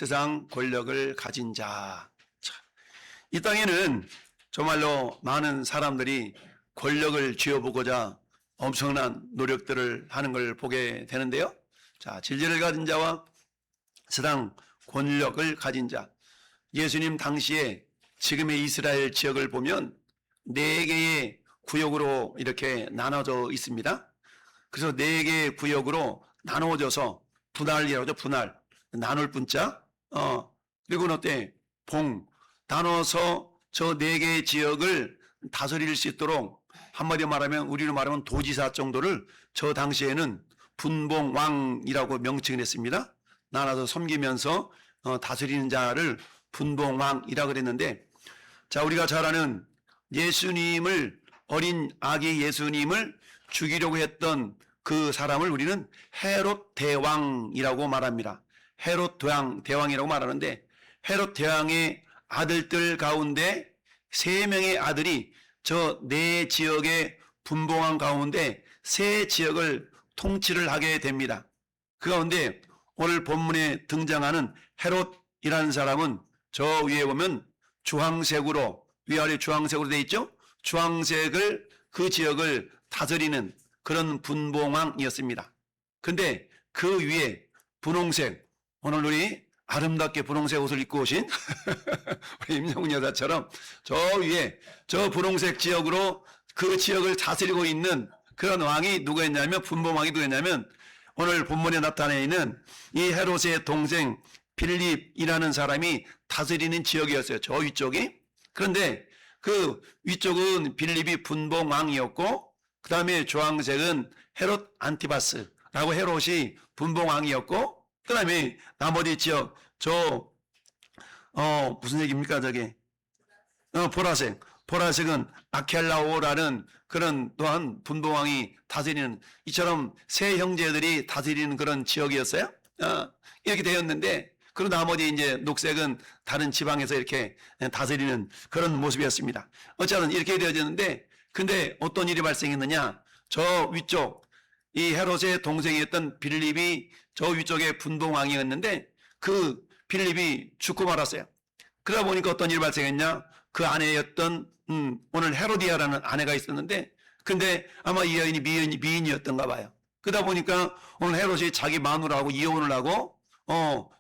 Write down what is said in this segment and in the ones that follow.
세상 권력을 가진 자. 이 땅에는 정말로 많은 사람들이 권력을 쥐어보고자 엄청난 노력들을 하는 걸 보게 되는데요. 자, 진리를 가진 자와 세상 권력을 가진 자. 예수님 당시에 지금의 이스라엘 지역을 보면 4개의 구역으로 이렇게 나눠져 있습니다. 그래서 4개의 구역으로 나누어져서 분할이라고 하죠. 분할. 나눌 분자. 그리고는 어때? 봉. 나눠서 저 4개의 지역을 다스릴 수 있도록 한마디로 말하면 우리로 말하면 도지사 정도를 저 당시에는 분봉왕이라고 명칭을 했습니다. 나눠서 섬기면서 다스리는 자를 분봉왕이라고 그랬는데, 자, 우리가 잘 아는 예수님을, 어린 아기 예수님을 죽이려고 했던 그 사람을 우리는 헤롯 대왕이라고 말합니다. 헤롯 대왕이라고 말하는데, 헤롯 대왕의 아들들 가운데 3명의 아들이 저 4지역의 분봉왕 가운데 3지역을 통치를 하게 됩니다. 그 가운데 오늘 본문에 등장하는 헤롯이라는 사람은 저 위에 보면 주황색으로, 위아래 주황색으로 되어 있죠? 주황색을, 그 지역을 다스리는 그런 분봉왕이었습니다. 근데 그 위에 분홍색, 오늘 우리 아름답게 분홍색 옷을 입고 오신 우리 임영훈 여사처럼 저 위에 저 분홍색 지역으로 그 지역을 다스리고 있는 그런 왕이 누구였냐면, 분봉왕이 누구였냐면 오늘 본문에 나타나 있는 이 헤롯의 동생 빌립이라는 사람이 다스리는 지역이었어요. 저 위쪽이. 그런데 그 위쪽은 빌립이 분봉왕이었고, 그 다음에 주황색은 헤롯 안티바스라고 헤롯이 분봉왕이었고, 그 다음에 나머지 지역 무슨 얘기입니까 저게? 보라색은 아켈라오라는 그런 또한 분봉왕이 다스리는, 이처럼 세 형제들이 다스리는 그런 지역이었어요. 이렇게 되었는데, 그리고 나머지 이제 녹색은 다른 지방에서 이렇게 다스리는 그런 모습이었습니다. 어쨌든 이렇게 되어졌는데, 근데 어떤 일이 발생했느냐? 저 위쪽, 이 헤롯의 동생이었던 빌립이 저 위쪽에 분봉왕이었는데, 그 빌립이 죽고 말았어요. 그러다 보니까 어떤 일이 발생했냐? 그 아내였던 오늘 헤로디아라는 아내가 있었는데, 근데 아마 이 여인이 미인이었던가 봐요. 그러다 보니까 오늘 헤롯이 자기 마누라하고 이혼을 하고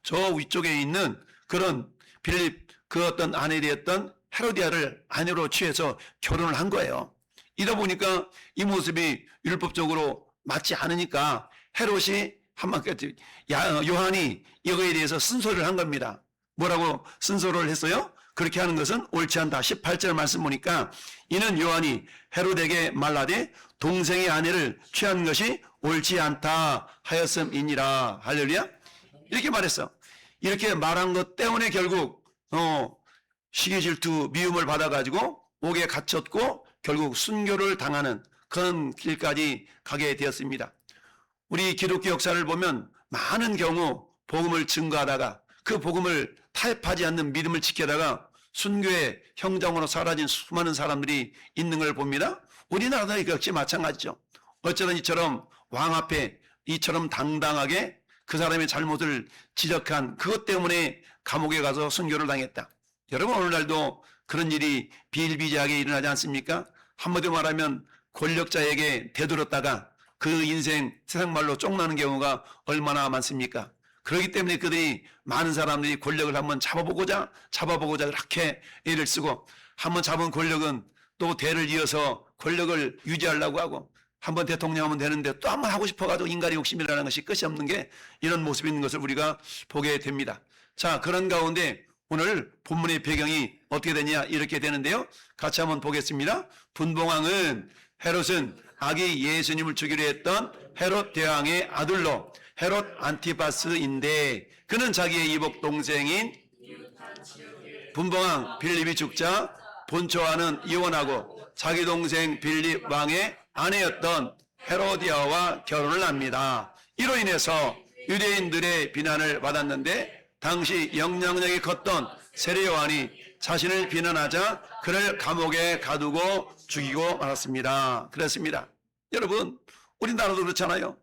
저 위쪽에 있는 그런 빌립, 그 어떤 아내 되었던 헤로디아를 아내로 취해서 결혼을 한 거예요. 이러다 보니까 이 모습이 율법적으로 맞지 않으니까 헤롯이 한마디 요한이 이거에 대해서 쓴소리를 한 겁니다. 뭐라고 쓴소리를 했어요? 그렇게 하는 것은 옳지 않다. 18절 말씀 보니까 이는 요한이 헤롯에게 말하되 동생의 아내를 취한 것이 옳지 않다 하였음이니라. 할렐루야. 이렇게 말했어. 이렇게 말한 것 때문에 결국 시기 질투 미움을 받아가지고 옥에 갇혔고 결국 순교를 당하는 그런 길까지 가게 되었습니다. 우리 기독교 역사를 보면 많은 경우 복음을 증거하다가 그 복음을 타협하지 않는 믿음을 지켜다가 순교의 형장으로 사라진 수많은 사람들이 있는 걸 봅니다. 우리나라도 역시 마찬가지죠. 어쩌면 이처럼 왕 앞에 이처럼 당당하게 그 사람의 잘못을 지적한 그것 때문에 감옥에 가서 순교를 당했다. 여러분, 오늘날도 그런 일이 비일비재하게 일어나지 않습니까? 한마디로 말하면 권력자에게 되돌았다가 그 인생 세상 말로 쫑나는 경우가 얼마나 많습니까? 그렇기 때문에 그들이, 많은 사람들이 권력을 한번 잡아보고자 그렇게 애를 쓰고, 한번 잡은 권력은 또 대를 이어서 권력을 유지하려고 하고, 한번 대통령 하면 되는데 또 한번 하고 싶어가지고 인간의 욕심이라는 것이 끝이 없는 게 이런 모습이 있는 것을 우리가 보게 됩니다. 자, 그런 가운데 오늘 본문의 배경이 어떻게 되냐 이렇게 되는데요. 같이 한번 보겠습니다. 분봉왕은 헤롯은 아기 예수님을 죽이려 했던 헤롯 대왕의 아들로 헤롯 안티바스인데, 그는 자기의 이복 동생인 분봉왕 빌립이 죽자 본초와는 이혼하고 자기 동생 빌립 왕의 아내였던 헤로디아와 결혼을 합니다. 이로 인해서 유대인들의 비난을 받았는데, 당시 영향력이 컸던 세례 요한이 자신을 비난하자 그를 감옥에 가두고 죽이고 말았습니다. 그렇습니다. 여러분, 우리나라도 그렇잖아요.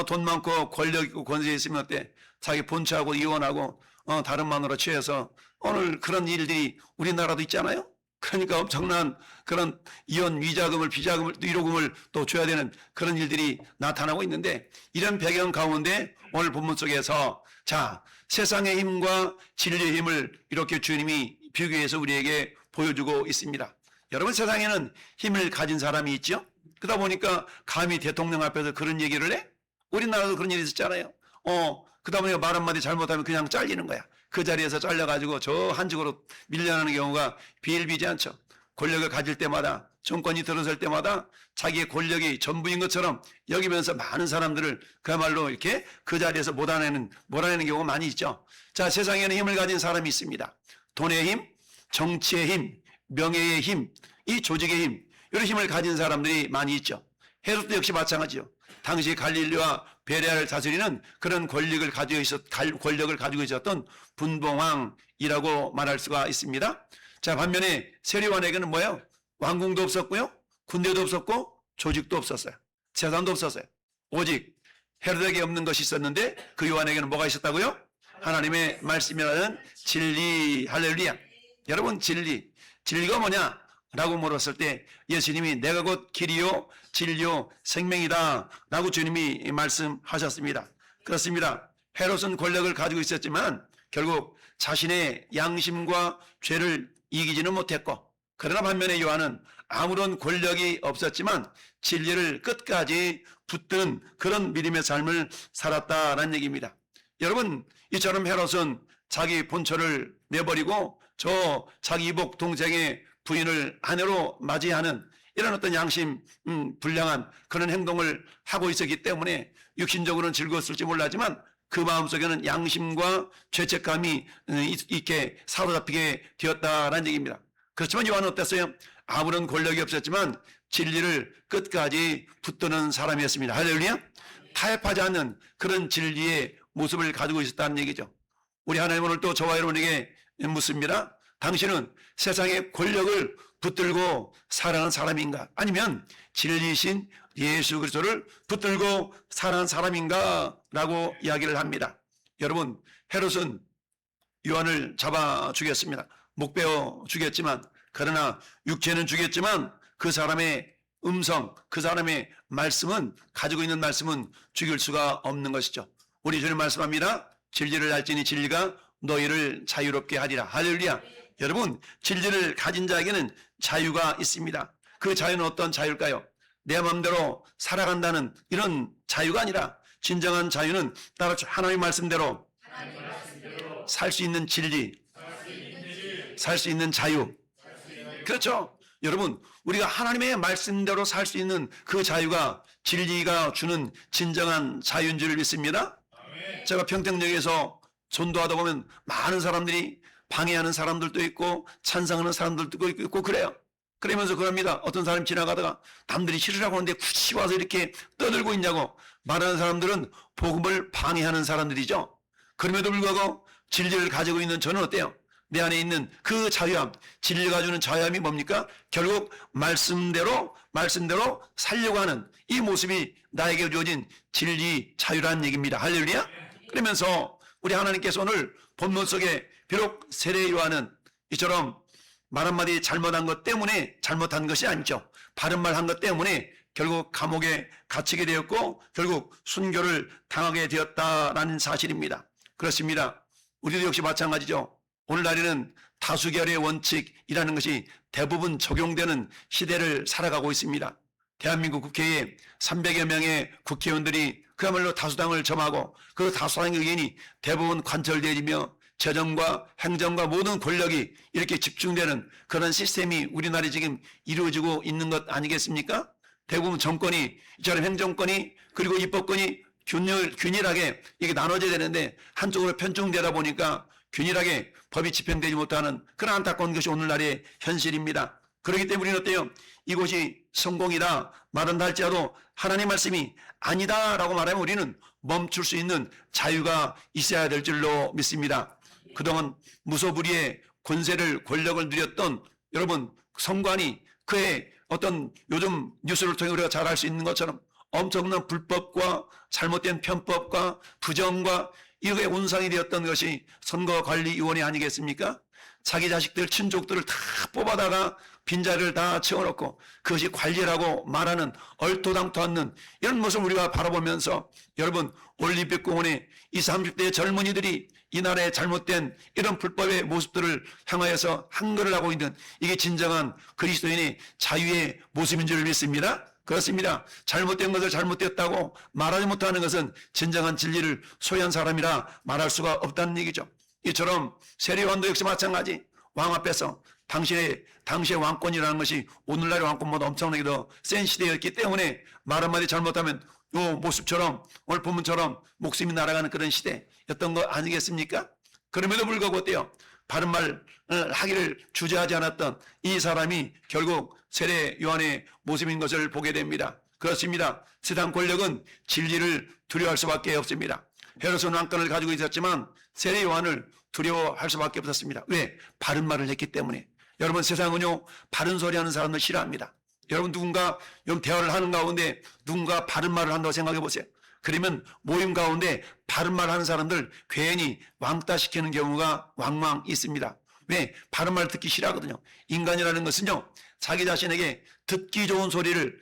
돈 많고 권력 있고 권세 있으면 어때? 자기 본처하고 이혼하고 다른 마누라 취해서 오늘 그런 일들이 우리나라도 있잖아요. 그러니까 엄청난 그런 이혼 위자금을 비자금을 위로금을 또 줘야 되는 그런 일들이 나타나고 있는데, 이런 배경 가운데 오늘 본문 속에서 자, 세상의 힘과 진리의 힘을 이렇게 주님이 비교해서 우리에게 보여주고 있습니다. 여러분, 세상에는 힘을 가진 사람이 있죠. 그러다 보니까 감히 대통령 앞에서 그런 얘기를 해? 우리나라도 그런 일이 있었잖아요. 그러다 보니까 말 한마디 잘못하면 그냥 잘리는 거야. 그 자리에서 잘려가지고 저 한쪽으로 밀려나는 경우가 비일비재 않죠. 권력을 가질 때마다, 정권이 들어설 때마다 자기의 권력이 전부인 것처럼 여기면서 많은 사람들을 그야말로 이렇게 그 자리에서 몰아내는 경우가 많이 있죠. 자, 세상에는 힘을 가진 사람이 있습니다. 돈의 힘, 정치의 힘, 명예의 힘, 이 조직의 힘, 이런 힘을 가진 사람들이 많이 있죠. 헤롯도 역시 마찬가지죠. 당시 갈릴리와 베레아를 다스리는 그런 권력을 가지고 있었던 분봉왕이라고 말할 수가 있습니다. 자, 반면에 세리완에게는 뭐예요? 왕궁도 없었고요, 군대도 없었고, 조직도 없었어요. 재산도 없었어요. 오직 헤롯에게 없는 것이 있었는데 그 요한에게는 뭐가 있었다고요? 하나님의 말씀이라는 진리. 할렐루야. 여러분, 진리가 뭐냐? 라고 물었을 때 예수님이 내가 곧 길이요 진리요 생명이다 라고 주님이 말씀하셨습니다. 그렇습니다. 헤롯은 권력을 가지고 있었지만 결국 자신의 양심과 죄를 이기지는 못했고, 그러나 반면에 요한은 아무런 권력이 없었지만 진리를 끝까지 붙드는 그런 믿음의 삶을 살았다라는 얘기입니다. 여러분, 이처럼 헤롯은 자기 본처를 내버리고 저 자기 이복 동생의 부인을 아내로 맞이하는 이런 어떤 양심 불량한 그런 행동을 하고 있었기 때문에 육신적으로는 즐거웠을지 몰라지만 그 마음속에는 양심과 죄책감이 있게 사로잡히게 되었다라는 얘기입니다. 그렇지만 요한은 어땠어요? 아무런 권력이 없었지만 진리를 끝까지 붙드는 사람이었습니다. 할렐루야. 타협하지 않는 그런 진리의 모습을 가지고 있었다는 얘기죠. 우리 하나님 오늘 또 저와 여러분에게 묻습니다. 당신은 세상의 권력을 붙들고 살아가는 사람인가? 아니면 진리이신 예수 그리스도를 붙들고 살아가는 사람인가? 라고 이야기를 합니다. 여러분, 헤롯은 요한을 잡아 죽였습니다. 목 베어 죽였지만, 그러나 육체는 죽였지만 그 사람의 음성, 그 사람의 말씀은, 가지고 있는 말씀은 죽일 수가 없는 것이죠. 우리 주님 말씀합니다. 진리를 알지니 진리가 너희를 자유롭게 하리라. 할렐루야. 여러분, 진리를 가진 자에게는 자유가 있습니다. 그 자유는 어떤 자유일까요? 내 마음대로 살아간다는 이런 자유가 아니라 진정한 자유는 따로 하나님의 말씀대로 살 수 있는 진리, 살 수 있는 자유. 그렇죠. 여러분, 우리가 하나님의 말씀대로 살 수 있는 그 자유가 진리가 주는 진정한 자유인 줄 믿습니다. 제가 평택역에서 전도하다 보면 많은 사람들이 방해하는 사람들도 있고 찬성하는 사람들도 있고 그래요. 그러면서 그럽니다. 어떤 사람이 지나가다가 남들이 싫으라고 하는데 굳이 와서 이렇게 떠들고 있냐고 말하는 사람들은 복음을 방해하는 사람들이죠. 그럼에도 불구하고 진리를 가지고 있는 저는 어때요? 내 안에 있는 그 자유함, 진리가 주는 자유함이 뭡니까? 결국 말씀대로 살려고 하는 이 모습이 나에게 주어진 진리 자유라는 얘기입니다. 할렐루야. 그러면서 우리 하나님께서 오늘 본문 속에 비록 세례 요한은 이처럼 말 한마디 잘못한 것 때문에 잘못한 것이 아니죠. 바른 말 한 것 때문에 결국 감옥에 갇히게 되었고 결국 순교를 당하게 되었다라는 사실입니다. 그렇습니다. 우리도 역시 마찬가지죠. 오늘날에는 다수결의 원칙이라는 것이 대부분 적용되는 시대를 살아가고 있습니다. 대한민국 국회에 300여 명의 국회의원들이 그야말로 다수당을 점하고 그 다수당의 의견이 대부분 관철되어지며 재정과 행정과 모든 권력이 이렇게 집중되는 그런 시스템이 우리나라에 지금 이루어지고 있는 것 아니겠습니까? 대부분 정권이, 이처럼 행정권이 그리고 입법권이 균일하게 이게 나눠져야 되는데 한쪽으로 편중되다 보니까 균일하게 법이 집행되지 못하는 그런 안타까운 것이 오늘날의 현실입니다. 그렇기 때문에 우리는 어때요? 이곳이 성공이다 말한다 할지라도 하나님 말씀이 아니다라고 말하면 우리는 멈출 수 있는 자유가 있어야 될 줄로 믿습니다. 그동안 무소불위의 권력을 누렸던 여러분 성관이 그의 어떤 요즘 뉴스를 통해 우리가 잘 알 수 있는 것처럼 엄청난 불법과 잘못된 편법과 부정과 이렇게 운상이 되었던 것이 선거관리위원회 아니겠습니까? 자기 자식들, 친족들을 다 뽑아다가 빈자리를 다 채워놓고 그것이 관리라고 말하는 얼토당토 않는 이런 모습을 우리가 바라보면서 여러분, 올림픽 공원에 20, 30대 젊은이들이 이 나라의 잘못된 이런 불법의 모습들을 향하여서 한글을 하고 있는 이게 진정한 그리스도인의 자유의 모습인 줄 믿습니다. 그렇습니다. 잘못된 것을 잘못됐다고 말하지 못하는 것은 진정한 진리를 소유한 사람이라 말할 수가 없다는 얘기죠. 이처럼 세례요한도 역시 마찬가지. 왕 앞에서 당시의 왕권이라는 것이 오늘날의 왕권보다 엄청나게 더 센 시대였기 때문에 말 한마디 잘못하면 요 모습처럼 오늘 본문처럼 목숨이 날아가는 그런 시대였던 거 아니겠습니까? 그럼에도 불구하고 어때요? 바른 말을 하기를 주저하지 않았던 이 사람이 결국 세례 요한의 모습인 것을 보게 됩니다. 그렇습니다. 세상 권력은 진리를 두려워할 수밖에 없습니다. 헤롯은 왕권을 가지고 있었지만 세례 요한을 두려워할 수밖에 없었습니다. 왜? 바른 말을 했기 때문에. 여러분, 세상은요 바른 소리 하는 사람들 싫어합니다. 여러분, 누군가 대화를 하는 가운데 누군가 바른 말을 한다고 생각해 보세요. 그러면 모임 가운데 바른 말 하는 사람들 괜히 왕따시키는 경우가 왕왕 있습니다. 왜? 바른 말 듣기 싫어하거든요. 인간이라는 것은요 자기 자신에게 듣기 좋은 소리를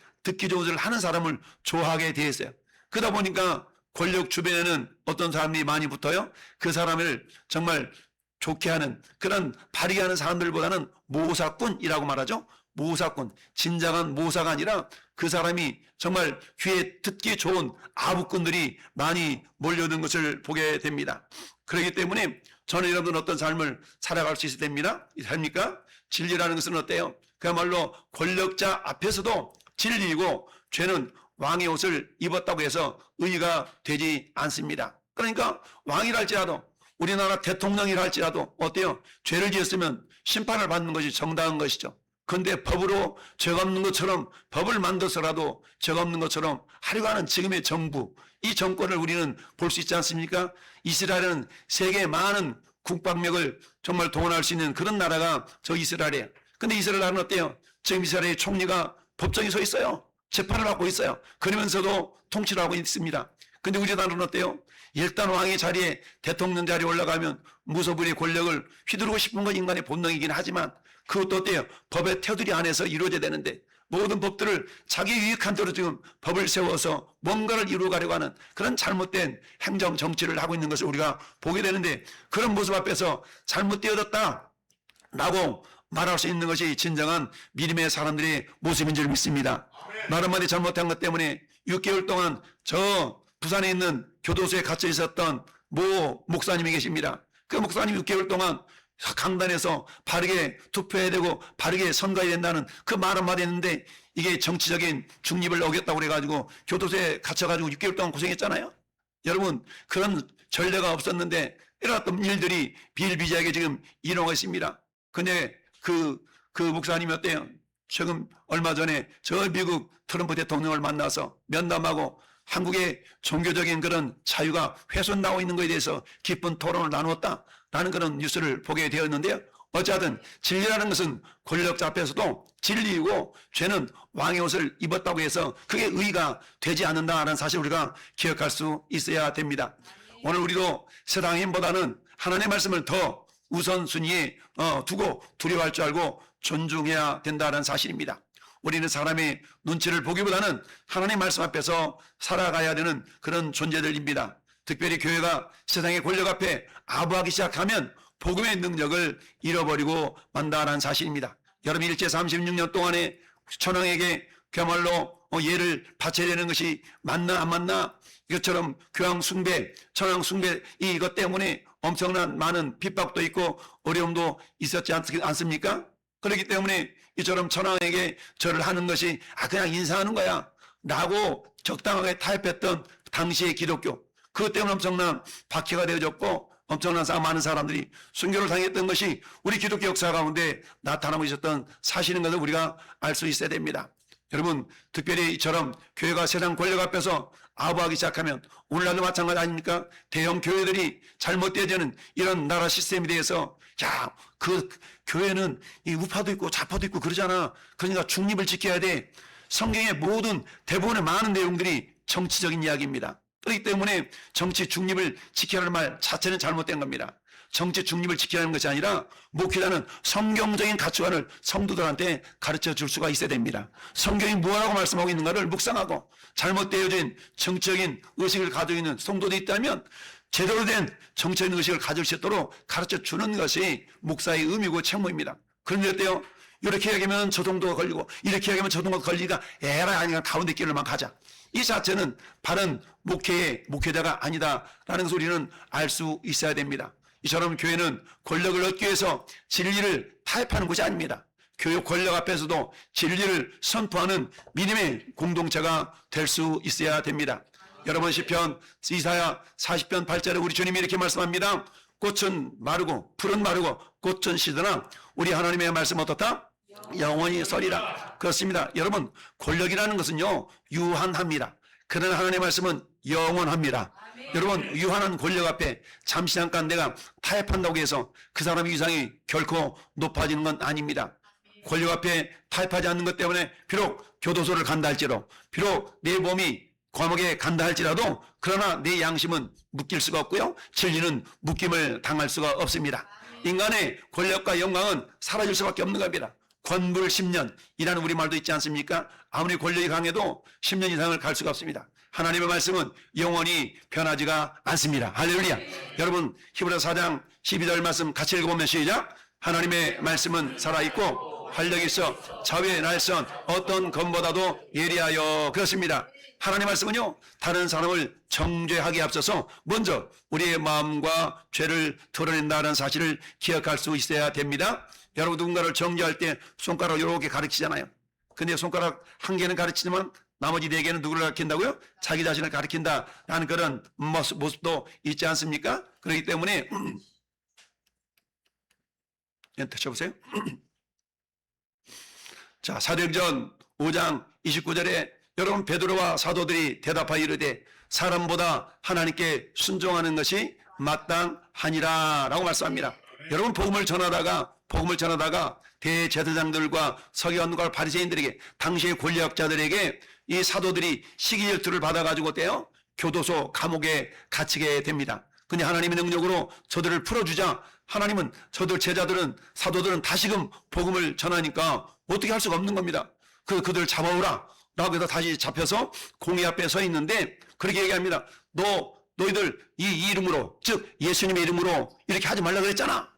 하는 사람을 좋아하게 돼 있어요. 그러다 보니까 권력 주변에는 어떤 사람들이 많이 붙어요? 그 사람을 정말 좋게 하는 그런 바르게 하는 사람들보다는 모사꾼이라고 말하죠. 모사꾼, 진정한 모사가 아니라 그 사람이 정말 귀에 듣기 좋은 아부꾼들이 많이 몰려든 것을 보게 됩니다. 그렇기 때문에 저는 여러분 어떤 삶을 살아갈 수 있어야 됩니다. 됩니까? 진리라는 것은 어때요? 그야말로 권력자 앞에서도 진리이고 죄는 왕의 옷을 입었다고 해서 의가 되지 않습니다. 그러니까 왕이라 할지라도 우리나라 대통령이라 할지라도 어때요? 죄를 지었으면 심판을 받는 것이 정당한 것이죠. 그런데 법으로 죄가 없는 것처럼 법을 만들어서라도 죄가 없는 것처럼 하려고 하는 지금의 정부, 이 정권을 우리는 볼 수 있지 않습니까? 이스라엘은 세계의 많은 국방력을 정말 동원할 수 있는 그런 나라가 저 이스라엘이에요. 근데 이스라엘 나라는 어때요? 지금 이스라엘의 총리가 법정에 서 있어요. 재판을 받고 있어요. 그러면서도 통치를 하고 있습니다. 근데 우리나라는 어때요? 일단 왕의 자리에 대통령 자리에 올라가면 무소불위의 권력을 휘두르고 싶은 건 인간의 본능이긴 하지만 그것도 어때요? 법의 테두리 안에서 이루어져야 되는데 모든 법들을 자기 유익한 대로 지금 법을 세워서 뭔가를 이루어가려고 하는 그런 잘못된 행정 정치를 하고 있는 것을 우리가 보게 되는데 그런 모습 앞에서 잘못되어졌다라고 말할 수 있는 것이 진정한 믿음의 사람들의 모습인 줄 믿습니다. 말 한마디 잘못한 것 때문에 6개월 동안 저 부산에 있는 교도소에 갇혀 있었던 모 목사님이 계십니다. 그 목사님이 6개월 동안 강단에서 바르게 투표해야 되고 바르게 선거해야 된다는 그 말 한마디 했는데 이게 정치적인 중립을 어겼다고 그래가지고 교도소에 갇혀가지고 6개월 동안 고생했잖아요. 여러분, 그런 전례가 없었는데 이런 일들이 비일비재하게 지금 일어나고 있습니다. 근데 그 목사님이 어때요? 지금 얼마 전에 저 미국 트럼프 대통령을 만나서 면담하고 한국의 종교적인 그런 자유가 훼손나고 있는 것에 대해서 깊은 토론을 나누었다라는 그런 뉴스를 보게 되었는데요. 어쨌든 진리라는 것은 권력자 앞에서도 진리이고 죄는 왕의 옷을 입었다고 해서 그게 의가 되지 않는다라는 사실을 우리가 기억할 수 있어야 됩니다. 오늘 우리도 세상의 힘보다는 하나님의 말씀을 더 우선순위에 두고 두려워할 줄 알고 존중해야 된다는 사실입니다. 우리는 사람의 눈치를 보기보다는 하나님 말씀 앞에서 살아가야 되는 그런 존재들입니다. 특별히 교회가 세상의 권력 앞에 아부하기 시작하면 복음의 능력을 잃어버리고 만다라는 사실입니다. 여러분 일제 36년 동안에 천황에게 그야말로 예를 바쳐야 되는 것이 맞나 안 맞나 이것처럼 교황 숭배, 천황 숭배 이것 때문에 엄청난 많은 핍박도 있고 어려움도 있었지 않습니까? 그렇기 때문에 이처럼 천황에게 절을 하는 것이 그냥 인사하는 거야 라고 적당하게 타협했던 당시의 기독교, 그것 때문에 엄청난 박해가 되어졌고 엄청난 많은 사람들이 순교를 당했던 것이 우리 기독교 역사 가운데 나타나고 있었던 사실인 것을 우리가 알 수 있어야 됩니다. 여러분, 특별히 이처럼 교회가 세상 권력 앞에서 아부하기 시작하면 오늘날도 마찬가지 아닙니까? 대형 교회들이 잘못되어지는 이런 나라 시스템에 대해서 그 교회는 이 우파도 있고 좌파도 있고 그러잖아. 그러니까 중립을 지켜야 돼. 성경의 모든 대부분의 많은 내용들이 정치적인 이야기입니다. 그렇기 때문에 정치 중립을 지키라는 말 자체는 잘못된 겁니다. 정치 중립을 지키라는 것이 아니라 목회자는 성경적인 가치관을 성도들한테 가르쳐 줄 수가 있어야 됩니다. 성경이 무엇라고 말씀하고 있는가를 묵상하고 잘못되어진 정치적인 의식을 가지고 있는 성도들이 있다면 제대로 된 정치적인 의식을 가질 수 있도록 가르쳐 주는 것이 목사의 의미고 책무입니다. 그런데 어때요? 이렇게 얘기하면 저 정도가 걸리고 이렇게 얘기하면 저 정도가 걸리니까 에라 아니야 가운데 길을만 가자. 이 자체는 바른 목회자가 아니다라는 소리는 알 수 있어야 됩니다. 이처럼 교회는 권력을 얻기 위해서 진리를 타협하는 곳이 아닙니다. 교회 권력 앞에서도 진리를 선포하는 믿음의 공동체가 될 수 있어야 됩니다. 여러분 시편 이사야 40편 8절에 우리 주님이 이렇게 말씀합니다. 꽃은 마르고 풀은 마르고 꽃은 시드나 우리 하나님의 말씀 어떻다? 영원히 서리라. 그렇습니다. 여러분 권력이라는 것은요 유한합니다. 그러나 하나님의 말씀은 영원합니다. 여러분 유한한 권력 앞에 잠시 잠깐 내가 타협한다고 해서 그 사람의 위상이 결코 높아지는 건 아닙니다. 권력 앞에 타협하지 않는 것 때문에 비록 교도소를 간다 할지라도 비록 내 몸이 감옥에 간다 할지라도 그러나 내 양심은 묶일 수가 없고요. 진리는 묶임을 당할 수가 없습니다. 인간의 권력과 영광은 사라질 수밖에 없는 겁니다. 권불 10년이라는 우리말도 있지 않습니까? 아무리 권력이 강해도 10년 이상을 갈 수가 없습니다. 하나님의 말씀은 영원히 변하지가 않습니다. 할렐루야. 여러분 히브리서 4장 12절 말씀 같이 읽어보면 시작. 하나님의 말씀은 살아있고 활력이 있어 좌우의 날선 어떤 검보다도 예리하여. 그렇습니다. 하나님의 말씀은요 다른 사람을 정죄하기에 앞서서 먼저 우리의 마음과 죄를 드러낸다는 사실을 기억할 수 있어야 됩니다. 여러분 누군가를 정죄할 때 손가락 이렇게 가르치잖아요. 근데 손가락 한 개는 가르치지만 나머지 네 개는 누구를 가르친다고요? 자기 자신을 가르친다라는 그런 모습도 있지 않습니까? 그렇기 때문에 드셔보세요. 자, 사도행전 5장 29절에 여러분 베드로와 사도들이 대답하여 이르되 사람보다 하나님께 순종하는 것이 마땅하니라 라고 말씀합니다. 여러분 복음을 전하다가 대제사장들과 서기관과 바리새인들에게 당시의 권력자들에게 이 사도들이 시기질투를 받아가지고 어때요? 교도소 감옥에 갇히게 됩니다. 근데 하나님의 능력으로 저들을 풀어주자 하나님은 저들 제자들은 사도들은 다시금 복음을 전하니까 어떻게 할 수가 없는 겁니다. 그들 잡아오라 라고 해서 다시 잡혀서 공회 앞에 서 있는데 그렇게 얘기합니다. 너희들 이 이름으로 즉 예수님의 이름으로 이렇게 하지 말라 그랬잖아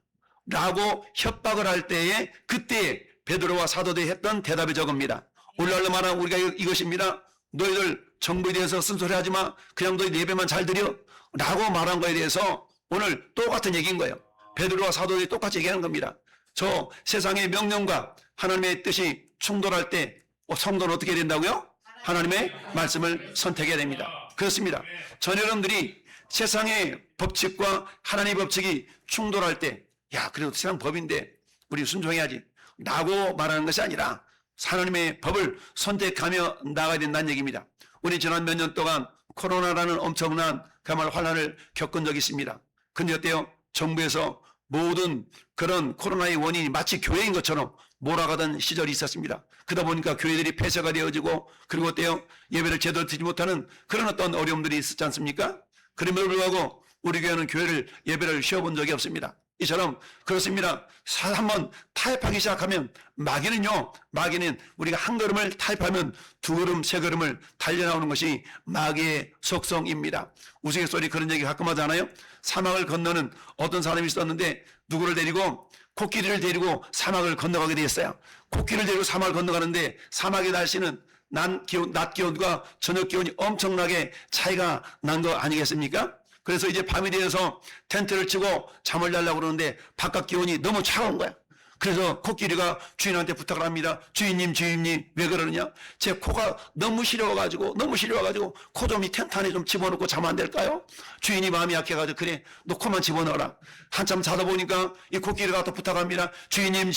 라고 협박을 할 때에 그때 베드로와 사도들이 했던 대답이 저겁니다. 오늘날 말하는 우리가 이것입니다. 너희들 정부에 대해서 쓴소리하지 마. 그냥 너희 예배만 잘 드려 라고 말한 거에 대해서 오늘 똑같은 얘기인 거예요. 베드로와 사도들이 똑같이 얘기하는 겁니다. 저 세상의 명령과 하나님의 뜻이 충돌할 때 성도는 어떻게 해야 된다고요? 하나님의 말씀을 선택해야 됩니다. 그렇습니다. 전 여러분들이 세상의 법칙과 하나님의 법칙이 충돌할 때 야 그래도 세상 법인데 우리 순종해야지 라고 말하는 것이 아니라 하나님의 법을 선택하며 나가야 된다는 얘기입니다. 우리 지난 몇 년 동안 코로나라는 엄청난 그야말로 환란을 겪은 적이 있습니다. 근데 어때요? 정부에서 모든 그런 코로나의 원인이 마치 교회인 것처럼 몰아가던 시절이 있었습니다. 그러다 보니까 교회들이 폐쇄가 되어지고 그리고 어때요? 예배를 제대로 드리지 못하는 그런 어떤 어려움들이 있었지 않습니까? 그럼에도 불구하고 우리 교회는 예배를 쉬어본 적이 없습니다. 이처럼 그렇습니다. 한번 타협하기 시작하면 마귀는 우리가 한 걸음을 타협하면 두 걸음 세 걸음을 달려나오는 것이 마귀의 속성입니다. 우스갯소리 그런 얘기 가끔 하잖아요. 사막을 건너는 어떤 사람이 있었는데 누구를 데리고 코끼리를 데리고 사막을 건너가게 되었어요. 코끼리를 데리고 사막을 건너가는데 사막의 날씨는 낮 기온과 저녁 기온이 엄청나게 차이가 난 거 아니겠습니까? 그래서 이제 밤이 되어서 텐트를 치고 잠을 자려고 그러는데 바깥 기온이 너무 차가운 거야. 그래서 코끼리가 주인한테 부탁을 합니다. 주인님 왜 그러느냐? 제 코가 너무 시려워가지고 코 좀 이 텐트 안에 좀 집어넣고 자면 안 될까요? 주인이 마음이 약해가지고 그래 너 코만 집어넣어라. 한참 자다 보니까 이 코끼리가 또 부탁합니다. 주인님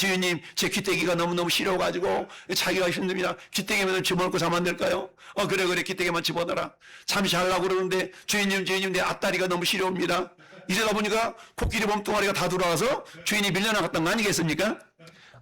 제 귀때기가 너무너무 시려워가지고 자기가 힘듭니다. 귀때기만 좀 집어넣고 자면 안 될까요? 그래 귀때기만 집어넣어라. 잠시 자려고 그러는데 주인님 내 앞다리가 너무 시려웁니다. 이러다 보니까 코끼리 몸뚱아리가 다 돌아와서 주인이 밀려나갔던 거 아니겠습니까?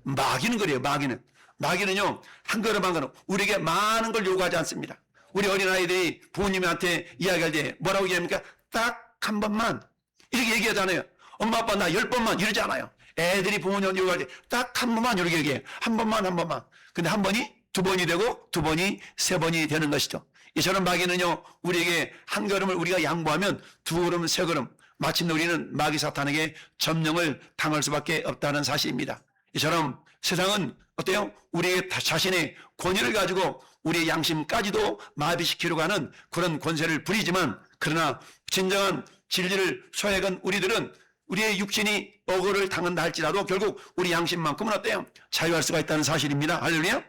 마귀는 그래요. 마귀는요 한 걸음 한 걸음 우리에게 많은 걸 요구하지 않습니다. 우리 어린아이들이 부모님한테 이야기할 때 뭐라고 얘기합니까? 딱 한 번만 이렇게 얘기하잖아요. 엄마 아빠 나 10번만 이러지 않아요. 애들이 부모님한테 얘기할 때 딱 한 번만 이렇게 얘기해요. 한 번만. 근데 한 번이 두 번이 되고 두 번이 세 번이 되는 것이죠. 이처럼 마귀는요, 우리에게 한 걸음을 우리가 양보하면 두 걸음 세 걸음 마침내 우리는 마귀 사탄에게 점령을 당할 수밖에 없다는 사실입니다. 이처럼 세상은 어때요? 우리의 자신의 권위를 가지고 우리의 양심까지도 마비시키려고 하는 그런 권세를 부리지만, 그러나 진정한 진리를 소외한 우리들은 우리의 육신이 억울을 당한다 할지라도 결국 우리 양심만큼은 어때요? 자유할 수가 있다는 사실입니다. 할렐루야.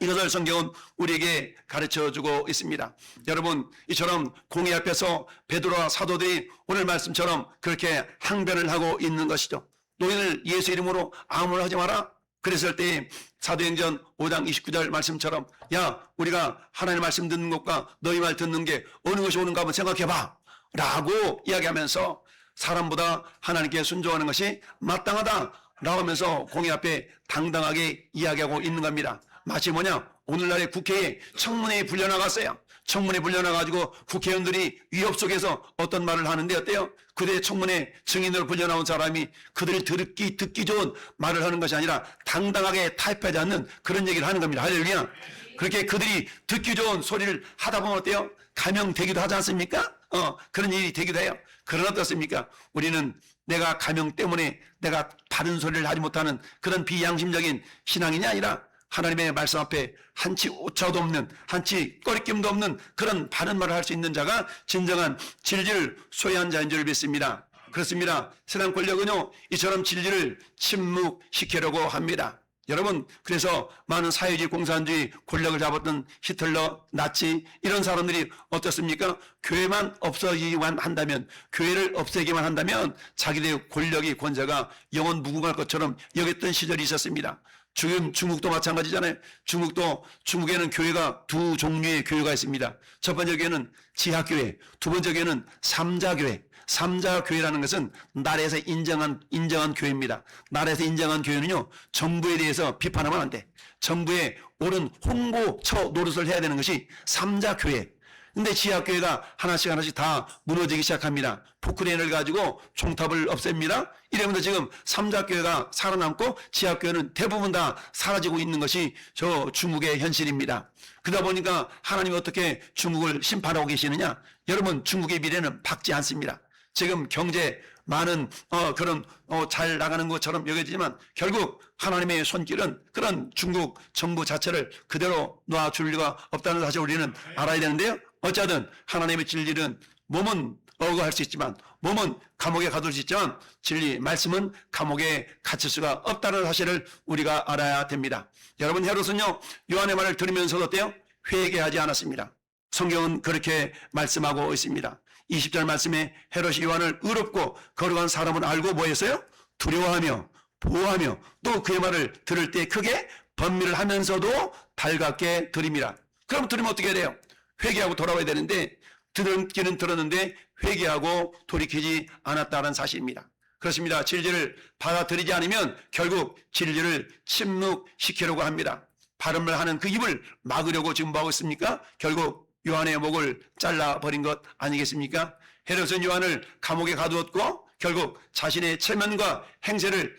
이것을 성경은 우리에게 가르쳐주고 있습니다. 여러분, 이처럼 공의 앞에서 베드로와 사도들이 오늘 말씀처럼 그렇게 항변을 하고 있는 것이죠. 너희들 예수 이름으로 아무 말 하지 마라. 그랬을 때 사도행전 5장 29절 말씀처럼, 야, 우리가 하나님의 말씀 듣는 것과 너희 말 듣는 게 어느 것이 옳은가 한번 생각해봐 라고 이야기하면서 사람보다 하나님께 순종하는 것이 마땅하다 라고 하면서 공의 앞에 당당하게 이야기하고 있는 겁니다. 마치 뭐냐, 오늘날의 국회에 청문회에 불려나갔어요. 청문회에 불려나가지고 국회의원들이 위협 속에서 어떤 말을 하는데 어때요? 그들의 청문회 증인으로 불려나온 사람이 그들이 듣기 좋은 말을 하는 것이 아니라 당당하게 타협하지 않는 그런 얘기를 하는 겁니다. 할렐루야. 그렇게 그들이 듣기 좋은 소리를 하다 보면 어때요? 감형되기도 하지 않습니까? 그런 일이 되기도 해요. 그러나 어떻습니까? 우리는 내가 감형 때문에 내가 바른 소리를 하지 못하는 그런 비양심적인 신앙이 아니라 하나님의 말씀 앞에 한치 오차도 없는, 한치 꺼리낌도 없는 그런 바른 말을 할 수 있는 자가 진정한 진리를 소유한 자인 줄 믿습니다. 그렇습니다. 세상 권력은요, 이처럼 진리를 침묵시키려고 합니다. 여러분, 그래서 많은 사회주의 공산주의 권력을 잡았던 히틀러, 나치 이런 사람들이 어떻습니까? 교회만 없어지기만 한다면, 교회를 없애기만 한다면 자기들의 권력이, 권세가 영원 무궁할 것처럼 여겼던 시절이 있었습니다. 지금 중국도 마찬가지잖아요. 중국에는 교회가 두 종류의 교회가 있습니다. 첫 번째 교회는 지하교회, 두 번째 교회는 삼자교회. 삼자교회라는 것은 나라에서 인정한 교회입니다. 나라에서 인정한 교회는요, 정부에 대해서 비판하면 안 돼. 정부의 옳은 홍보처 노릇을 해야 되는 것이 삼자교회. 근데 지하교회가 하나씩 다 무너지기 시작합니다. 포크레인을 가지고 총탑을 없앱니다. 이러면서 지금 삼자교회가 살아남고 지하교회는 대부분 다 사라지고 있는 것이 저 중국의 현실입니다. 그러다 보니까 하나님이 어떻게 중국을 심판하고 계시느냐? 여러분, 중국의 미래는 밝지 않습니다. 지금 경제 많은 잘 나가는 것처럼 여겨지지만 결국 하나님의 손길은 그런 중국 정부 자체를 그대로 놔줄 리가 없다는 사실을 우리는 알아야 되는데요. 어쨌든 하나님의 진리는 몸은 억울할 수 있지만, 몸은 감옥에 가둘 수 있지만 진리 말씀은 감옥에 갇힐 수가 없다는 사실을 우리가 알아야 됩니다. 여러분, 헤롯은요, 요한의 말을 들으면서도 어때요? 회개하지 않았습니다. 성경은 그렇게 말씀하고 있습니다. 20절 말씀에 헤롯이 요한을 의롭고 거룩한 사람을 알고 뭐 했어요? 두려워하며 보호하며 또 그의 말을 들을 때 크게 번민을 하면서도 달갑게 들음이라. 그럼 들으면 어떻게 해야 돼요? 회개하고 돌아와야 되는데, 듣기는 들었는데 회개하고 돌이키지 않았다는 사실입니다. 그렇습니다. 진리를 받아들이지 않으면 결국 진리를 침묵시키려고 합니다. 발음을 하는 그 입을 막으려고 지금 뭐 하고 있습니까? 결국 요한의 목을 잘라버린 것 아니겠습니까? 헤롯은 요한을 감옥에 가두었고 결국 자신의 체면과 행세를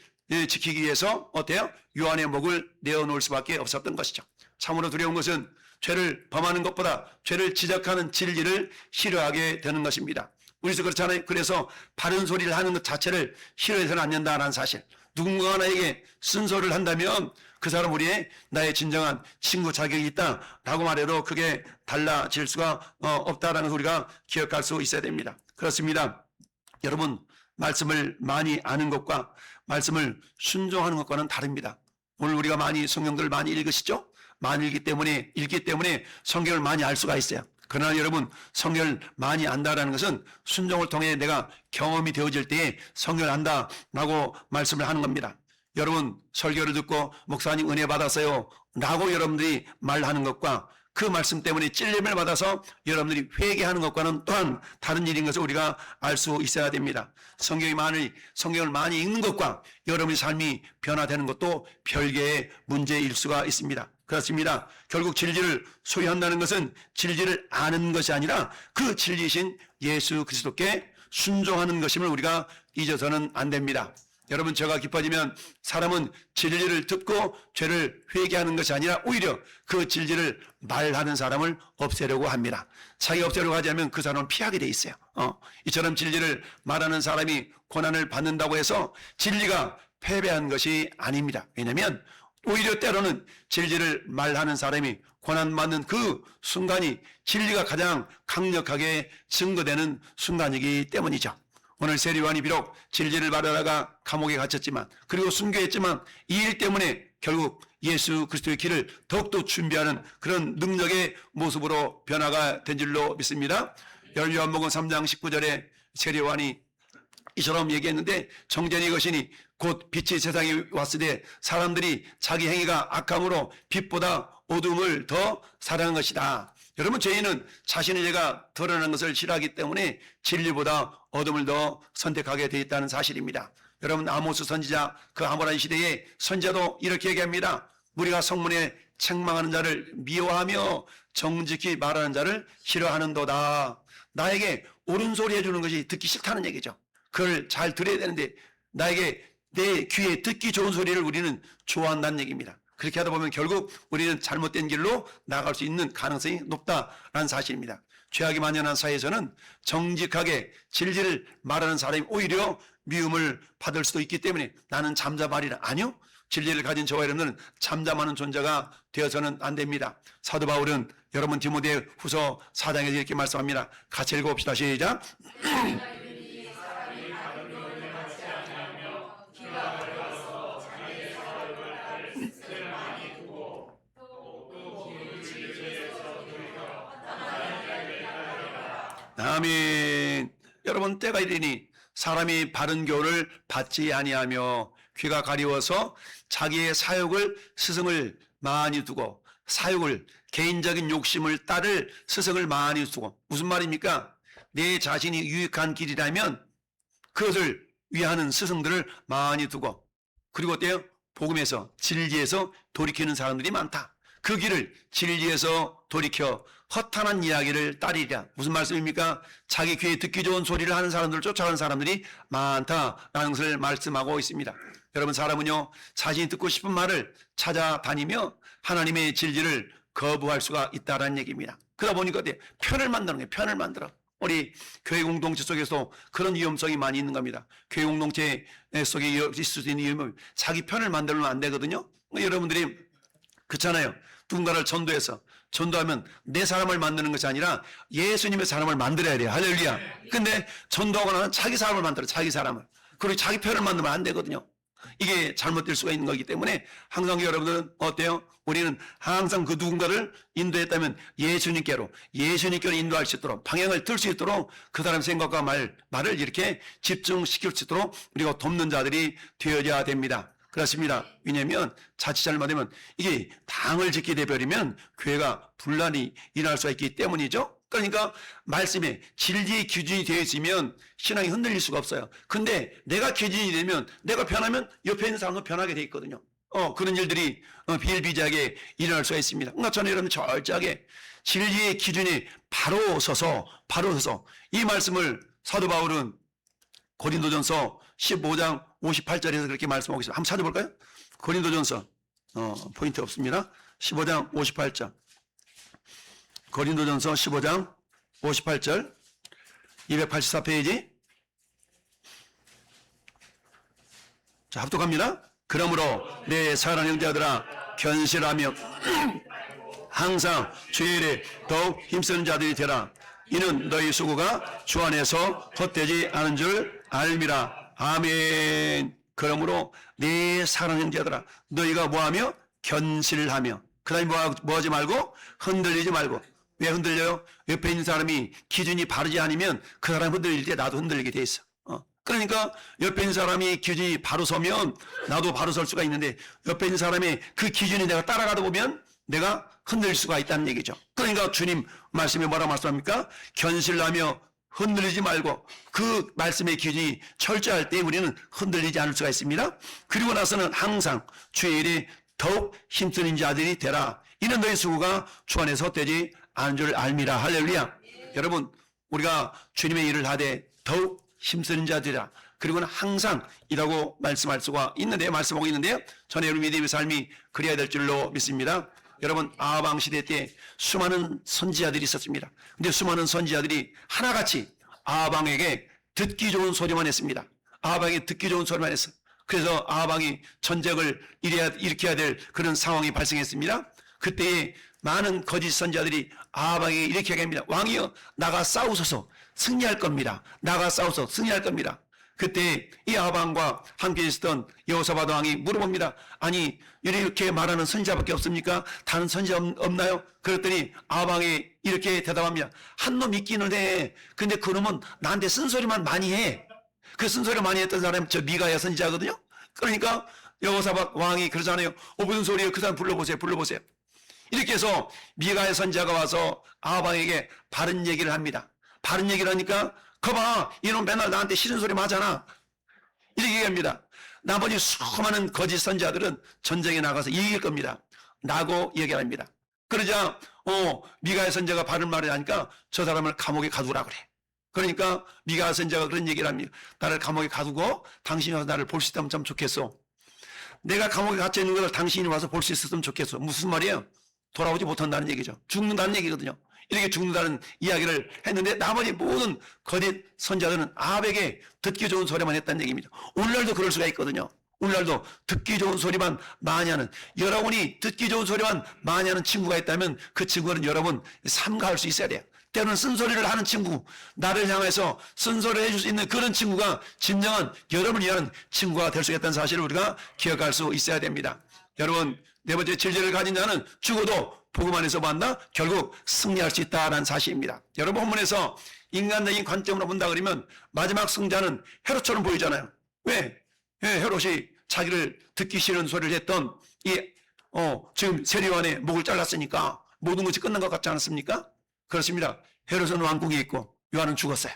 지키기 위해서 어때요? 요한의 목을 내어놓을 수밖에 없었던 것이죠. 참으로 두려운 것은 죄를 범하는 것보다 죄를 지적하는 진리를 싫어하게 되는 것입니다. 우리도 그렇잖아요. 그래서 바른 소리를 하는 것 자체를 싫어해서는 안 된다는 사실. 누군가 하나에게 쓴소리를 한다면 그 사람 우리의 나의 진정한 친구 자격이 있다라고 말해도 그게 달라질 수가 없다라는 걸 우리가 기억할 수 있어야 됩니다. 그렇습니다. 여러분, 말씀을 많이 아는 것과 말씀을 순종하는 것과는 다릅니다. 오늘 우리가 많이 성경들을 많이 읽으시죠? 많이 읽기 때문에 성경을 많이 알 수가 있어요. 그러나 여러분, 성경을 많이 안다라는 것은 순종을 통해 내가 경험이 되어질 때에 성경을 안다라고 말씀을 하는 겁니다. 여러분, 설교를 듣고 목사님 은혜 받았어요 라고 여러분들이 말하는 것과 그 말씀 때문에 찔림을 받아서 여러분들이 회개하는 것과는 또한 다른 일인 것을 우리가 알 수 있어야 됩니다. 성경을 많이 읽는 것과 여러분의 삶이 변화되는 것도 별개의 문제일 수가 있습니다. 그렇습니다. 결국 진리를 소유한다는 것은 진리를 아는 것이 아니라 그 진리이신 예수 그리스도께 순종하는 것임을 우리가 잊어서는 안 됩니다. 여러분, 죄가 깊어지면 사람은 진리를 듣고 죄를 회개하는 것이 아니라 오히려 그 진리를 말하는 사람을 없애려고 합니다. 자기가 없애려고 하지 않으면 그 사람은 피하게 돼 있어요. 이처럼 진리를 말하는 사람이 고난을 받는다고 해서 진리가 패배한 것이 아닙니다. 왜냐하면 오히려 때로는 진리를 말하는 사람이 고난받는 그 순간이 진리가 가장 강력하게 증거되는 순간이기 때문이죠. 오늘 세리요한이 비록 진리를 말하다가 감옥에 갇혔지만, 그리고 순교했지만 이 일 때문에 결국 예수 그리스도의 길을 더욱더 준비하는 그런 능력의 모습으로 변화가 된 줄로 믿습니다. 요한복음 3장 19절에 세리요한이 이처럼 얘기했는데, 정전이 이것이니 곧 빛이 세상에 왔을 때 사람들이 자기 행위가 악함으로 빛보다 어둠을 더 사랑한 것이다. 여러분, 저희는 자신의 죄가 드러나는 것을 싫어하기 때문에 진리보다 어둠을 더 선택하게 되어 있다는 사실입니다. 여러분, 아모스 선지자, 그 암울한 시대에 선지자도 이렇게 얘기합니다. 우리가 성문에 책망하는 자를 미워하며 정직히 말하는 자를 싫어하는도다. 나에게 옳은 소리 해주는 것이 듣기 싫다는 얘기죠. 그걸 잘 들어야 되는데 나에게 내 귀에 듣기 좋은 소리를 우리는 좋아한다는 얘기입니다. 그렇게 하다 보면 결국 우리는 잘못된 길로 나아갈 수 있는 가능성이 높다라는 사실입니다. 죄악이 만연한 사회에서는 정직하게 진리를 말하는 사람이 오히려 미움을 받을 수도 있기 때문에 나는 잠잠하리라. 아니요. 진리를 가진 저와 여러분들은 잠잠하는 존재가 되어서는 안 됩니다. 사도 바울은 여러분 디모데 후서 4장에서 이렇게 말씀합니다. 같이 읽어봅시다. 시작. 아멘. 여러분, 때가 이르니 사람이 바른 교훈을 받지 아니하며 귀가 가리워서 자기의 사욕을 스승을 많이 두고, 사욕을, 개인적인 욕심을 따를 스승을 많이 두고, 무슨 말입니까? 내 자신이 유익한 길이라면 그것을 위하는 스승들을 많이 두고, 그리고 어때요? 복음에서, 진리에서 돌이키는 사람들이 많다. 그 길을 진리에서 돌이켜 허탄한 이야기를 따르리라. 무슨 말씀입니까? 자기 귀에 듣기 좋은 소리를 하는 사람들을 쫓아가는 사람들이 많다라는 것을 말씀하고 있습니다. 여러분, 사람은요, 자신이 듣고 싶은 말을 찾아다니며 하나님의 진리를 거부할 수가 있다는 얘기입니다. 그러다 보니까 편을 만드는 거예요. 편을 만들어. 우리 교회 공동체 속에서 그런 위험성이 많이 있는 겁니다. 교회 공동체 속에 있을 수 있는 위험은 자기 편을 만들면 안 되거든요. 여러분들이 그렇잖아요. 누군가를 전도하면 내 사람을 만드는 것이 아니라 예수님의 사람을 만들어야 돼요. 할렐루야. 근데 전도하고 나면 자기 사람을 만들어. 자기 사람을. 그리고 자기 편을 만들면 안 되거든요. 이게 잘못될 수가 있는 거기 때문에 항상 여러분들은 어때요? 우리는 항상 그 누군가를 인도했다면 예수님께로 인도할 수 있도록, 방향을 들 수 있도록 그 사람 생각과 말을 이렇게 집중시킬 수 있도록 우리가 돕는 자들이 되어야 됩니다. 그렇습니다. 왜냐하면 자칫 잘못하면 이게 당을 짓게 되버리면 교회가 분란이 일어날 수가 있기 때문이죠. 그러니까 말씀에 진리의 기준이 되어 있으면 신앙이 흔들릴 수가 없어요. 근데 내가 기준이 되면, 내가 변하면 옆에 있는 사람도 변하게 돼 있거든요. 그런 일들이 비일비재하게 일어날 수가 있습니다. 그러니까 저는 여러분 철저하게 진리의 기준이 바로 서서 이 말씀을 사도 바울은 고린도전서 15장 58절에서 그렇게 말씀하고 있습니다. 한번 찾아볼까요? 고린도전서 포인트 없습니다. 15장 58절. 고린도전서 15장 58절 284페이지. 자, 합독합니다. 그러므로 내 사랑하는 형제들아, 견실하며 항상 주의 일에 더욱 힘쓰는 자들이 되라. 이는 너희 수고가 주 안에서 헛되지 않은 줄 알미라. 아멘. 그러므로 내 사랑하는 형제들아, 너희가 뭐하며? 견실하며. 그 다음에 뭐하지 말고? 흔들리지 말고. 왜 흔들려요? 옆에 있는 사람이 기준이 바르지 않으면 그 사람 흔들릴 때 나도 흔들리게 돼 있어. 그러니까 옆에 있는 사람이 기준이 바로 서면 나도 바로 설 수가 있는데, 옆에 있는 사람의 그 기준이 내가 따라가다 보면 내가 흔들릴 수가 있다는 얘기죠. 그러니까 주님 말씀에 뭐라고 말씀합니까? 견실하며 흔들리지 말고, 그 말씀의 기준이 철저할 때 우리는 흔들리지 않을 수가 있습니다. 그리고 나서는 항상 주의 일에 더욱 힘쓰는 자들이 되라. 이는 너희 수고가 주 안에서 헛되지 않은 줄 알미라. 할렐루야. 여러분, 우리가 주님의 일을 하되 더욱 힘쓰는 자들이라. 그리고는 항상 이라고 말씀할 수가 있는데, 말씀하고 있는데요. 전에 우리 믿음의 삶이 그래야 될 줄로 믿습니다. 여러분, 아방 시대 때 수많은 선지자들이 있었습니다. 근데 수많은 선지자들이 하나같이 아방에게 듣기 좋은 소리만 했습니다. 아방에게 듣기 좋은 소리만 했어요. 그래서 아방이 전쟁을 일으켜야 될 그런 상황이 발생했습니다. 그때에 많은 거짓 선지자들이 아방에게 이렇게 얘기합니다. 왕이여, 나가 싸우소서 승리할 겁니다. 나가 싸워서 승리할 겁니다. 그때 이 아방과 함께 있었던 여호사밧 왕이 물어봅니다. 아니, 이렇게 말하는 선지자밖에 없습니까? 다른 선지자 없나요? 그랬더니 아방이 이렇게 대답합니다. 한 놈 있기는 해. 근데 그 놈은 나한테 쓴소리만 많이 해. 그 쓴소리 많이 했던 사람이 저 미가야 선지자거든요. 그러니까 여호사밧 왕이 그러잖아요. 무슨 소리예요? 그 사람 불러보세요. 불러보세요. 이렇게 해서 미가야 선지자가 와서 아방에게 바른 얘기를 합니다. 바른 얘기를 하니까 거봐, 이놈 맨날 나한테 싫은 소리 하잖아. 이렇게 얘기합니다. 나머지 수많은 거짓 선지자들은 전쟁에 나가서 이길 겁니다. 라고 얘기합니다. 그러자 미가야 선지자가 바른 말을 하니까 저 사람을 감옥에 가두라 그래. 그러니까 미가야 선지자가 그런 얘기를 합니다. 나를 감옥에 가두고 당신이 와서 나를 볼 수 있다면 참 좋겠어. 내가 감옥에 갇혀 있는 걸 당신이 와서 볼 수 있었으면 좋겠어. 무슨 말이에요? 돌아오지 못한다는 얘기죠. 죽는다는 얘기거든요. 이렇게 죽는다는 이야기를 했는데 나머지 모든 거짓 선지자들은 아합에게 듣기 좋은 소리만 했다는 얘기입니다. 오늘날도 그럴 수가 있거든요. 오늘날도 듣기 좋은 소리만 많이 하는, 여러분이 듣기 좋은 소리만 많이 하는 친구가 있다면 그 친구는 여러분 삼가할 수 있어야 돼요. 때로는 쓴소리를 하는 친구, 나를 향해서 쓴소리를 해줄 수 있는 그런 친구가 진정한 여러분을 위한 친구가 될 수 있다는 사실을 우리가 기억할 수 있어야 됩니다. 여러분, 네 번째 질제를 가진 자는 죽어도 복음 안에서 만나 결국 승리할 수 있다는 사실입니다. 여러분, 본문에서 인간적인 관점으로 본다 그러면 마지막 승자는 헤롯처럼 보이잖아요. 왜? 헤롯이 자기를 듣기 싫은 소리를 했던 지금 세례요한의 목을 잘랐으니까 모든 것이 끝난 것 같지 않습니까? 그렇습니다. 헤롯은 왕궁에 있고 요한은 죽었어요.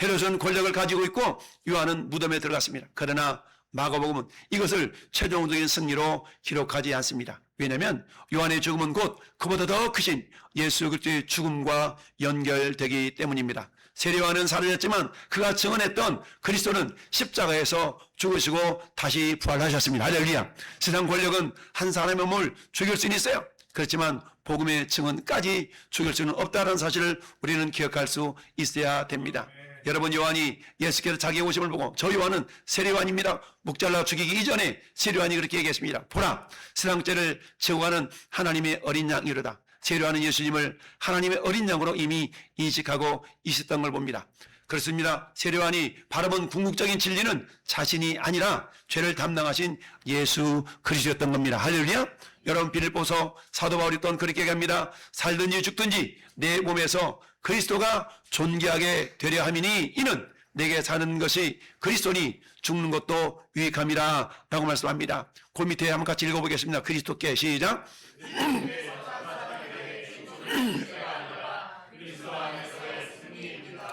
헤롯은 권력을 가지고 있고 요한은 무덤에 들어갔습니다. 그러나 마가복음은 이것을 최종적인 승리로 기록하지 않습니다. 왜냐하면 요한의 죽음은 곧 그보다 더 크신 예수 그리스도의 죽음과 연결되기 때문입니다. 세례요한은 사라졌지만 그가 증언했던 그리스도는 십자가에서 죽으시고 다시 부활하셨습니다. 할렐루야. 세상 권력은 한 사람의 몸을 죽일 수는 있어요. 그렇지만 복음의 증언까지 죽일 수는 없다는 사실을 우리는 기억할 수 있어야 됩니다. 여러분, 요한이 예수께서 자기의 오심을 보고 저 요한은 세례요한입니다. 목 잘라 죽이기 이전에 세례요한이 그렇게 얘기했습니다. 보라, 세상 죄를 지고 가는 하나님의 어린 양이로다. 세례요한은 예수님을 하나님의 어린 양으로 이미 인식하고 있었던 걸 봅니다. 그렇습니다. 세례요한이 바라본 궁극적인 진리는 자신이 아니라 죄를 담당하신 예수 그리스도였던 겁니다. 할렐루야. 여러분, 빌립보서 사도 바울이 또한 그렇게 얘기합니다. 살든지 죽든지 내 몸에서 그리스도가 존귀하게 되려 함이니 이는 내게 사는 것이 그리스도니 죽는 것도 유익함이라 라고 말씀합니다. 그 밑에 한번 같이 읽어보겠습니다. 그리스도께 시작.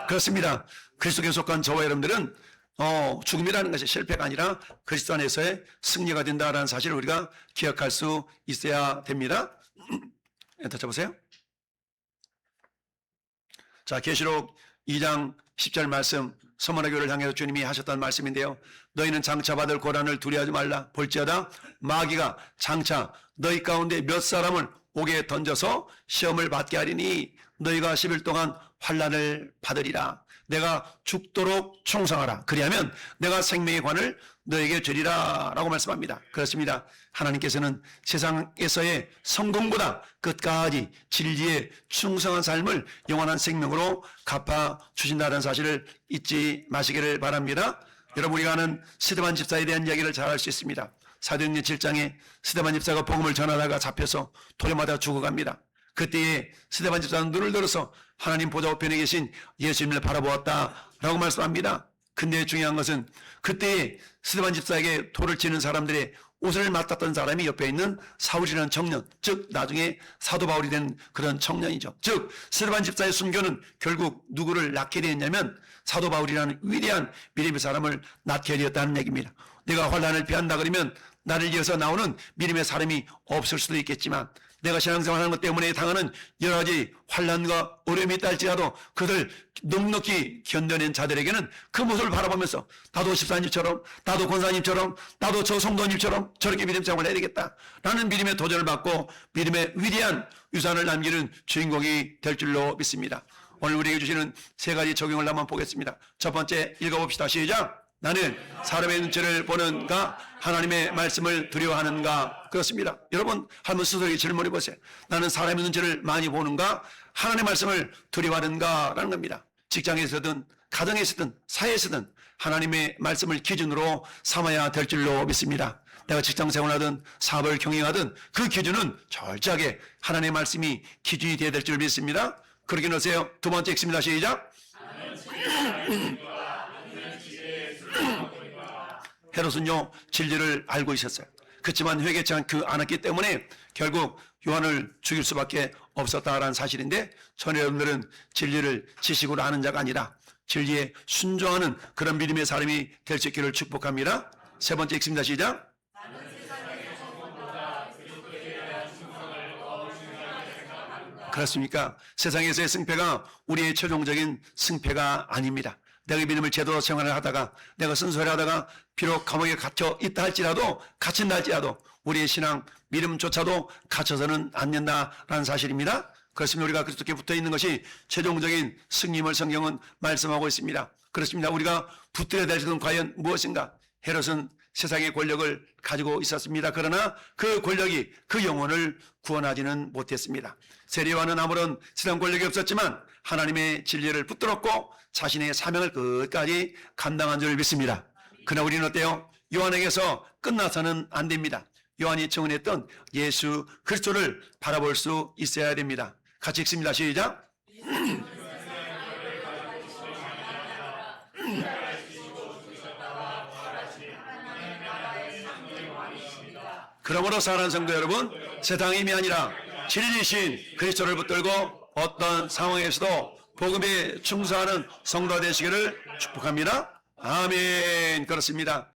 그렇습니다. 그리스도께 속한 저와 여러분들은 죽음이라는 것이 실패가 아니라 그리스도 안에서의 승리가 된다는 사실을 우리가 기억할 수 있어야 됩니다. 다시 보세요. 자, 계시록 2장 10절 말씀, 서머나 교회를 향해서 주님이 하셨던 말씀인데요. 너희는 장차 받을 고난을 두려워하지 말라. 볼지어다 마귀가 장차 너희 가운데 몇 사람을 옥에 던져서 시험을 받게 하리니 너희가 10일 동안 환난을 받으리라. 내가 죽도록 충성하라. 그리하면 내가 생명의 관을 너에게 주리라 라고 말씀합니다. 그렇습니다. 하나님께서는 세상에서의 성공보다 끝까지 진리에 충성한 삶을 영원한 생명으로 갚아주신다는 사실을 잊지 마시기를 바랍니다. 여러분, 우리가 아는 스데반 집사에 대한 이야기를 잘 알 수 있습니다. 사도행전 7장에 스데반 집사가 복음을 전하다가 잡혀서 돌려맞아 죽어갑니다. 그때에 스데반 집사는 눈을 들어서 하나님 보좌 우편에 계신 예수님을 바라보았다라고 말씀합니다. 근데 중요한 것은 그때에 스데반 집사에게 돌을 치는 사람들의 옷을 맡았던 사람이 옆에 있는 사울이라는 청년, 즉 나중에 사도 바울이 된 그런 청년이죠. 즉 스데반 집사의 순교는 결국 누구를 낳게 되었냐면 사도 바울이라는 위대한 믿음의 사람을 낳게 되었다는 얘기입니다. 내가 환난을 피한다 그러면 나를 이어서 나오는 믿음의 사람이 없을 수도 있겠지만 내가 신앙생활하는 것 때문에 당하는 여러 가지 환난과 어려움이 있다 할지라도 그들 넉넉히 견뎌낸 자들에게는 그 모습을 바라보면서 나도 집사님처럼, 나도 권사님처럼, 나도 저 성도님처럼 저렇게 믿음 생활을 해야 되겠다 라는 믿음의 도전을 받고 믿음의 위대한 유산을 남기는 주인공이 될 줄로 믿습니다. 오늘 우리에게 주시는 세 가지 적용을 한번 보겠습니다. 첫 번째 읽어봅시다. 시작. 나는 사람의 눈치를 보는가 하나님의 말씀을 두려워하는가? 그렇습니다. 여러분 한번 스스로에게 질문해 보세요. 나는 사람의 눈치를 많이 보는가 하나님의 말씀을 두려워하는가? 라는 겁니다. 직장에서든 가정에서든 사회에서든 하나님의 말씀을 기준으로 삼아야 될 줄로 믿습니다. 내가 직장생활하든 사업을 경영하든 그 기준은 철저하게 하나님의 말씀이 기준이 되어야 될 줄 믿습니다. 그렇게 넣으세요. 두 번째 읽습니다. 시작. 헤롯은요 진리를 알고 있었어요. 그렇지만 회개치 않았기 때문에 결국 요한을 죽일 수밖에 없었다라는 사실인데 전 여러분들은 진리를 지식으로 아는 자가 아니라 진리에 순종하는 그런 믿음의 사람이 될 수 있기를 축복합니다. 세 번째 읽습니다. 시작. 그렇습니까? 세상에서의 승패가 우리의 최종적인 승패가 아닙니다. 내가 믿음을 제대로 생활을 하다가 내가 순수하게 하다가 비록 감옥에 갇혀 있다 할지라도 갇힌다 할지라도 우리의 신앙 믿음조차도 갇혀서는 안 된다라는 사실입니다. 그렇습니다. 우리가 그리스도께 붙어 있는 것이 최종적인 승리임을 성경은 말씀하고 있습니다. 그렇습니다. 우리가 붙들어야 될 것은 과연 무엇인가? 헤롯은 세상의 권력을 가지고 있었습니다. 그러나 그 권력이 그 영혼을 구원하지는 못했습니다. 세례요한은 아무런 세상 권력이 없었지만 하나님의 진리를 붙들었고 자신의 사명을 끝까지 감당한 줄 믿습니다. 그러나 우리는 어때요? 요한에게서 끝나서는 안 됩니다. 요한이 증언했던 예수 그리스도를 바라볼 수 있어야 됩니다. 같이 읽습니다. 시작. 그러므로 사랑하는 성도 여러분, 세상의 힘이 아니라 진리신 그리스도를 붙들고 어떤 상황에서도 복음에 충성하는 성도가 되시기를 축복합니다. 아멘. 그렇습니다.